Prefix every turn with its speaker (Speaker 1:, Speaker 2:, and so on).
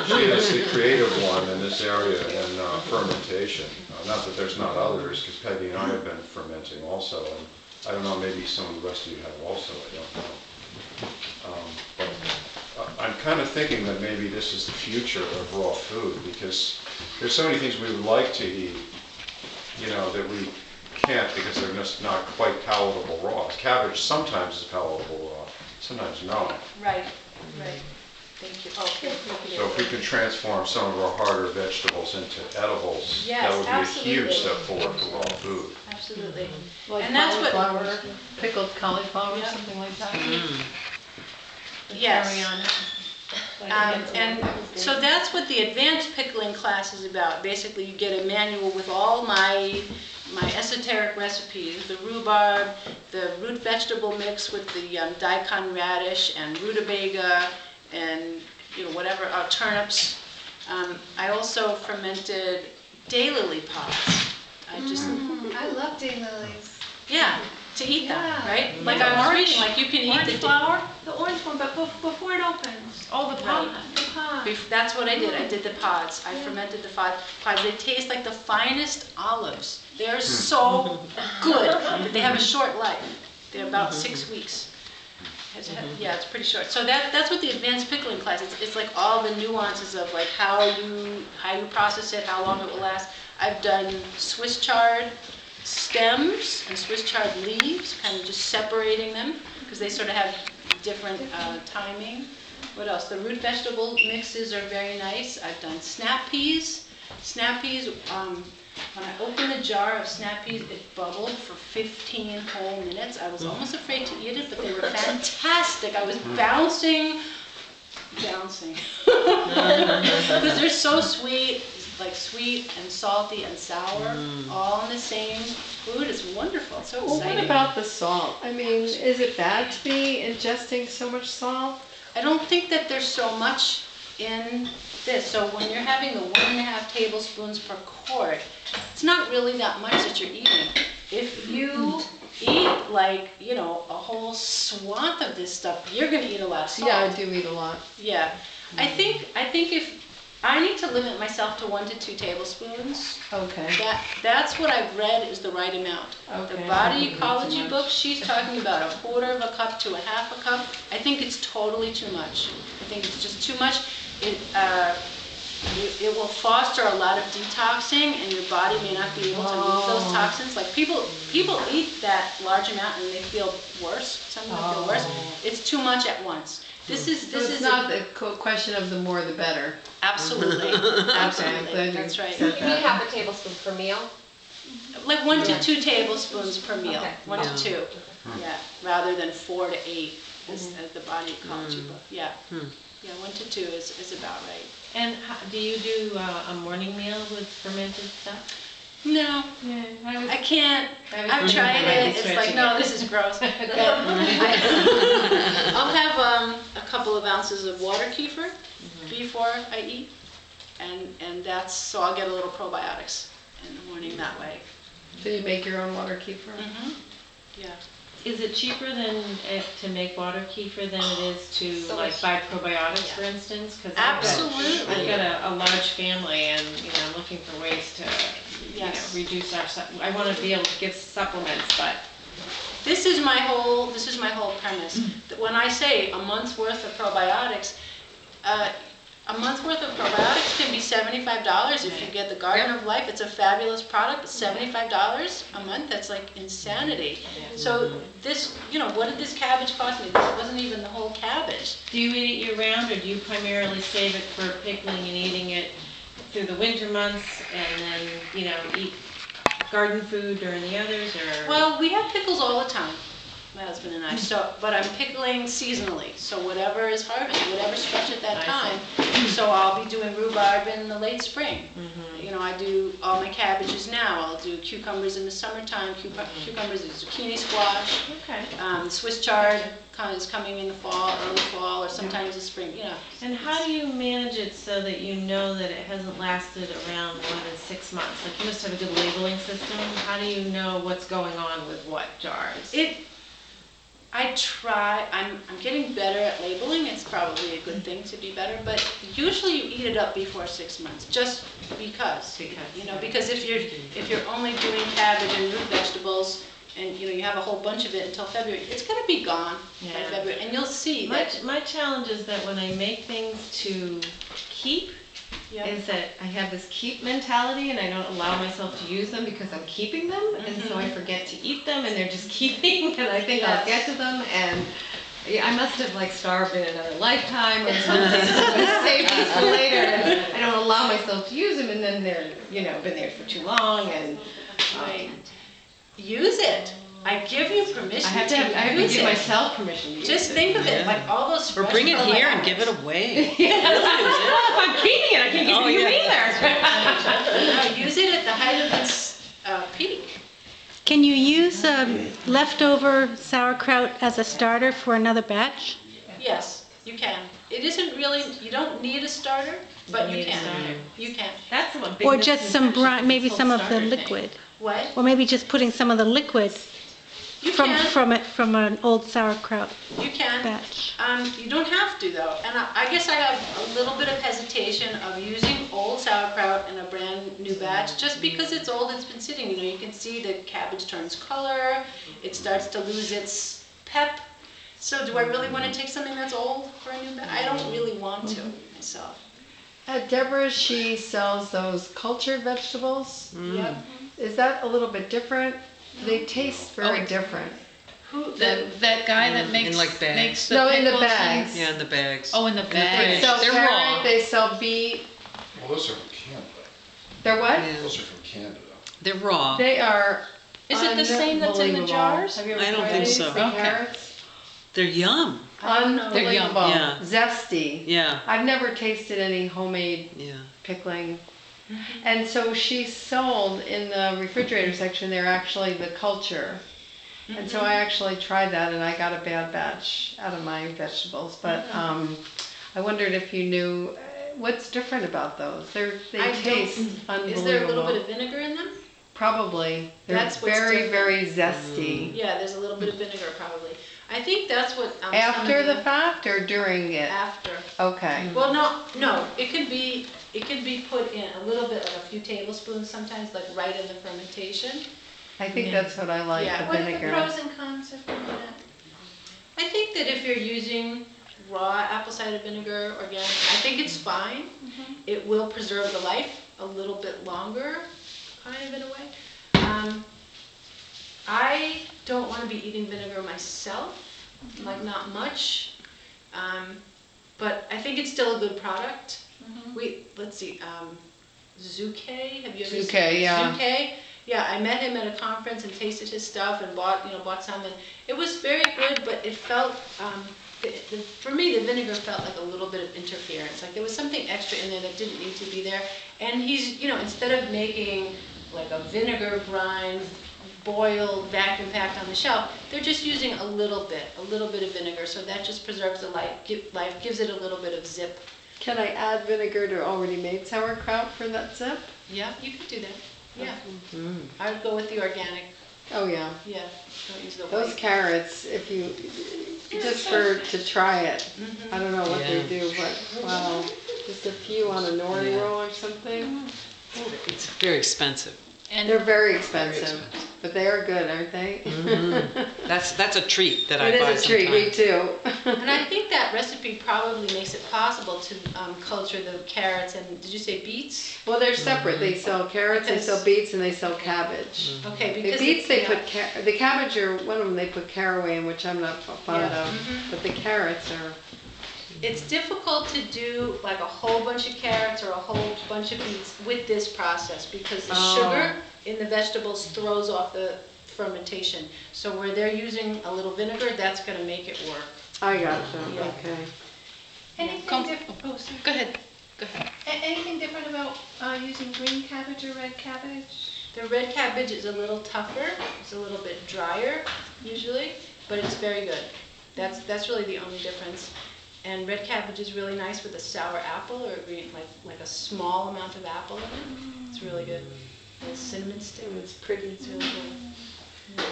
Speaker 1: she is the creative one in this area in fermentation. Not that there's not others, because Peggy and I have been fermenting also, and I don't know, maybe some of the rest of you have also, I don't know. But I'm kind of thinking that maybe this is the future of raw food, because there's so many things we would like to eat, you know, that we can't because they're just not quite palatable raw. Cabbage sometimes is palatable raw, sometimes not.
Speaker 2: Right, right. Thank you. Okay.
Speaker 1: So if we can transform some of our harder vegetables into edibles,
Speaker 2: yes,
Speaker 1: that would be
Speaker 2: absolutely.
Speaker 1: a huge step forward for raw food.
Speaker 2: Absolutely.
Speaker 3: Like
Speaker 2: and that's
Speaker 3: cauliflower,
Speaker 2: what
Speaker 3: pickled cauliflower,
Speaker 2: yeah.
Speaker 3: something like that.
Speaker 2: Yes.
Speaker 3: Carry on.
Speaker 2: And so that's what the advanced pickling class is about. Basically, you get a manual with all my esoteric recipes: the rhubarb, the root vegetable mix with the daikon radish and rutabaga, and whatever turnips. I also fermented daylily pods. I
Speaker 4: love daylilies.
Speaker 2: Yeah. To eat them, right?
Speaker 4: Yeah.
Speaker 2: Like I was reading, like you can eat the
Speaker 4: flower, the orange one, but before it opens.
Speaker 3: Oh, the pod.
Speaker 4: Right. The pod.
Speaker 2: That's what I did. I did the pods. I fermented the pods. They taste like the finest olives. They're so good, but they have a short life. They're about 6 weeks. Yeah, it's pretty short. So that's what the advanced pickling class. It's like all the nuances of like how you process it, how long it will last. I've done Swiss chard stems and Swiss chard leaves, kind of just separating them because they sort of have different timing. What else? The root vegetable mixes are very nice. I've done snap peas. Snap peas, when I opened a jar of snap peas, it bubbled for 15 whole minutes. I was almost afraid to eat it, but they were fantastic. I was bouncing. Because they're so sweet. Like sweet and salty and sour, all in the same food. It's wonderful. It's so exciting.
Speaker 3: What about the salt? I mean, is it bad to be ingesting so much salt?
Speaker 2: I don't think that there's so much in this. So when you're having the 1.5 tablespoons per quart, it's not really that much that you're eating. If you eat like, a whole swath of this stuff, you're going to eat a lot of salt.
Speaker 3: Yeah, I do eat a lot.
Speaker 2: Yeah. I think if I need to limit myself to 1 to 2 tablespoons.
Speaker 3: Okay.
Speaker 2: That's what I've read is the right amount.
Speaker 3: Okay.
Speaker 2: The body ecology book, she's talking about 1/4 cup to 1/2 cup. I think it's totally too much. I think it's just too much. It will foster a lot of detoxing, and your body may not be able to move those toxins. Like people eat that large amount and they feel worse. Some of them feel worse. It's too much at once. This is
Speaker 3: not the question of the more the better.
Speaker 2: Absolutely, absolutely.
Speaker 3: Okay,
Speaker 2: that's right.
Speaker 5: You mean 1/2 tablespoon per meal?
Speaker 2: Like 1 to 2 tablespoons per meal.
Speaker 5: Okay.
Speaker 2: 1 to 2. Yeah, rather than 4 to 8 as the body ecology book. Yeah. Yeah, 1 to 2 is about right.
Speaker 6: And do you do a morning meal with fermented stuff?
Speaker 2: No, I can't. I've tried it. It's like, no, this is gross. I'll have a couple of ounces of water kefir before I eat, and that's so I'll get a little probiotics in the morning that way.
Speaker 3: So you make your own water kefir?
Speaker 2: Yeah.
Speaker 6: Is it cheaper to make water kefir than it is to buy probiotics, for instance? Cause
Speaker 2: absolutely.
Speaker 6: I've got a large family, and I'm looking for ways to reduce our. I want to be able to give supplements, but
Speaker 2: this is my whole premise. That when I say a month's worth of probiotics. A month's worth of probiotics can be $75 if you get the Garden of Life. It's a fabulous product, but $75 a month, that's like insanity. So this, what did this cabbage cost me? This wasn't even the whole cabbage.
Speaker 6: Do you eat it year-round, or do you primarily save it for pickling and eating it through the winter months, and then, eat garden food during the others, or?
Speaker 2: Well, we have pickles all the time, my husband and I. But I'm pickling seasonally. So whatever is harvested, whatever's fresh at that time. So I'll be doing rhubarb in the late spring. I do all my cabbages now. I'll do cucumbers in the summertime. Cucumbers and zucchini squash.
Speaker 6: Okay.
Speaker 2: Swiss chard is coming in the fall, early fall, or sometimes the spring.
Speaker 6: And how do you manage it so that you know that it hasn't lasted around more than 6 months? Like, you must have a good labeling system. How do you know what's going on with what jars?
Speaker 2: I try, I'm getting better at labeling, it's probably a good thing to be better, but usually you eat it up before 6 months, just because. You know, because if you're only doing cabbage and root vegetables, and you know, you have a whole bunch of it until February, it's gonna be gone by February, and you'll see that.
Speaker 6: My challenge is that when I make things to keep,
Speaker 2: Yep.
Speaker 6: is that I have this keep mentality and I don't allow myself to use them because I'm keeping them, and so I forget to eat them and they're just keeping, and I think I'll get to them, and yeah, I must have like starved in another lifetime or something. I save these for later, and I don't allow myself to use them, and then they're, you know, been there for too long, and
Speaker 2: Right. Use it. I give you permission
Speaker 6: I have to
Speaker 2: use
Speaker 6: give
Speaker 2: it.
Speaker 6: myself permission to use
Speaker 2: Just
Speaker 6: it.
Speaker 2: think of it, like all those
Speaker 7: Or
Speaker 2: fresh
Speaker 7: bring it here and
Speaker 2: probiotics.
Speaker 7: give it away.
Speaker 6: If I'm keeping it, I can't give
Speaker 7: Oh,
Speaker 6: it to you
Speaker 7: yeah.
Speaker 6: either.
Speaker 2: No, use it at the height of its peak.
Speaker 8: Can you use leftover sauerkraut as a starter for another batch?
Speaker 2: Yes, you can. It isn't really, you don't need a starter, but you
Speaker 6: need a
Speaker 2: can.
Speaker 6: starter.
Speaker 2: You can.
Speaker 6: That's the one big
Speaker 8: Or just some
Speaker 6: misconception,
Speaker 8: maybe
Speaker 6: this
Speaker 8: some
Speaker 6: whole
Speaker 8: of the
Speaker 6: starter thing.
Speaker 8: liquid?
Speaker 2: What?
Speaker 8: Or maybe just putting some of the liquid
Speaker 2: You can.
Speaker 8: from an old sauerkraut
Speaker 2: You can.
Speaker 8: batch?
Speaker 2: You don't have to though, and I guess I have a little bit of hesitation of using old sauerkraut in a brand new batch, just because it's old, it's been sitting, you know, you can see the cabbage turns color, it starts to lose its pep. So do I really want to take something that's old for a new batch? I don't really want to myself.
Speaker 3: At Deborah, she sells those cultured vegetables.
Speaker 2: Yep.
Speaker 3: Is that a little bit different? They taste very different.
Speaker 2: Who,
Speaker 9: That guy that makes
Speaker 7: In like bags.
Speaker 9: makes the
Speaker 3: No, in the
Speaker 9: pickles and-
Speaker 3: bags.
Speaker 7: Yeah, in the bags.
Speaker 9: Oh, in the
Speaker 3: They
Speaker 9: bag.
Speaker 3: sell
Speaker 7: They're
Speaker 3: carrot,
Speaker 7: raw.
Speaker 3: they sell beet.
Speaker 1: Well, those are from Canada.
Speaker 3: They're what?
Speaker 7: Yeah.
Speaker 1: Those are from Canada.
Speaker 7: They're raw.
Speaker 3: They are
Speaker 9: Is it the same that's in the
Speaker 3: unbelievable.
Speaker 9: jars?
Speaker 3: Have you ever
Speaker 7: I don't
Speaker 3: tried
Speaker 7: think
Speaker 3: these,
Speaker 7: so.
Speaker 3: the
Speaker 9: Okay.
Speaker 3: carrots?
Speaker 7: They're yum.
Speaker 9: They're yum.
Speaker 3: Unbelievable.
Speaker 7: Yeah.
Speaker 3: Zesty.
Speaker 7: Yeah,
Speaker 3: I've never tasted any homemade
Speaker 7: yeah.
Speaker 3: pickling. And so she sold in the refrigerator section there actually the culture. And so I actually tried that and I got a bad batch out of my vegetables. But I wondered if you knew what's different about those. They
Speaker 2: I don't-
Speaker 3: taste unbelievable.
Speaker 2: is there a little bit of vinegar in them?
Speaker 3: Probably. They're
Speaker 2: That's what's
Speaker 3: very,
Speaker 2: different.
Speaker 3: very zesty.
Speaker 2: Yeah, there's a little bit of vinegar probably. I think that's what. Some
Speaker 3: After
Speaker 2: of
Speaker 3: the fact or during it?
Speaker 2: After.
Speaker 3: Okay.
Speaker 2: Well, no, it could be put in a little bit, like a few tablespoons sometimes, like right in the fermentation.
Speaker 3: I think that's what I like,
Speaker 2: Yeah.
Speaker 3: the
Speaker 4: What are the
Speaker 3: vinegar.
Speaker 4: pros and cons of doing that?
Speaker 2: I think that if you're using raw apple cider vinegar, organic, I think it's fine. It will preserve the life a little bit longer, kind of in a way. I don't want to be eating vinegar myself, like not much. But I think it's still a good product. Let's see, Zuke, have you ever seen?
Speaker 3: Zuke, yeah.
Speaker 2: Zuke? Yeah, I met him at a conference and tasted his stuff and bought some, and it was very good, but it felt, for me, the vinegar felt like a little bit of interference. Like there was something extra in there that didn't need to be there. And he's, instead of making like a vinegar brine, boiled, vacuum packed on the shelf, they're just using a little bit of vinegar, so that just preserves the life, gives it a little bit of zip.
Speaker 3: Can I add vinegar to already made sauerkraut for that zip?
Speaker 2: Yeah, you could do that. Yeah. I would go with the organic.
Speaker 3: Oh, yeah.
Speaker 2: Yeah, don't use the
Speaker 3: Those
Speaker 2: white.
Speaker 3: carrots, if you, just to try it. I don't know what they do, but wow. Just a few on a nori roll or something.
Speaker 7: It's very expensive.
Speaker 3: They're very expensive, but they are good, aren't they?
Speaker 7: That's a treat that I
Speaker 3: It
Speaker 7: buy
Speaker 3: is a treat, me
Speaker 7: sometimes.
Speaker 3: too.
Speaker 2: And I think that recipe probably makes it possible to culture the carrots and, did you say beets?
Speaker 3: Well, they're separate. They sell carrots, they
Speaker 2: Because-
Speaker 3: sell beets, and they sell cabbage.
Speaker 2: Okay,
Speaker 3: The
Speaker 2: because.
Speaker 3: beets, they
Speaker 2: yeah.
Speaker 3: put, the cabbage are, one of them they put caraway in, which I'm not fond
Speaker 2: Yeah.
Speaker 3: of. But the carrots are,
Speaker 2: It's difficult to do like a whole bunch of carrots or a whole bunch of beets with this process because the sugar in the vegetables throws off the fermentation. So where they're using a little vinegar, that's gonna make it work.
Speaker 3: I gotcha,
Speaker 2: Yeah.
Speaker 3: okay.
Speaker 4: Anything different? Oh, sorry.
Speaker 9: Go ahead. Go ahead.
Speaker 4: Anything different about using green cabbage or red cabbage?
Speaker 2: The red cabbage is a little tougher, it's a little bit drier usually, but it's very good. That's really the only difference. And red cabbage is really nice with a sour apple or a green, like a small amount of apple in it. It's really good. And cinnamon stick.
Speaker 3: It's pretty.
Speaker 2: It's really good.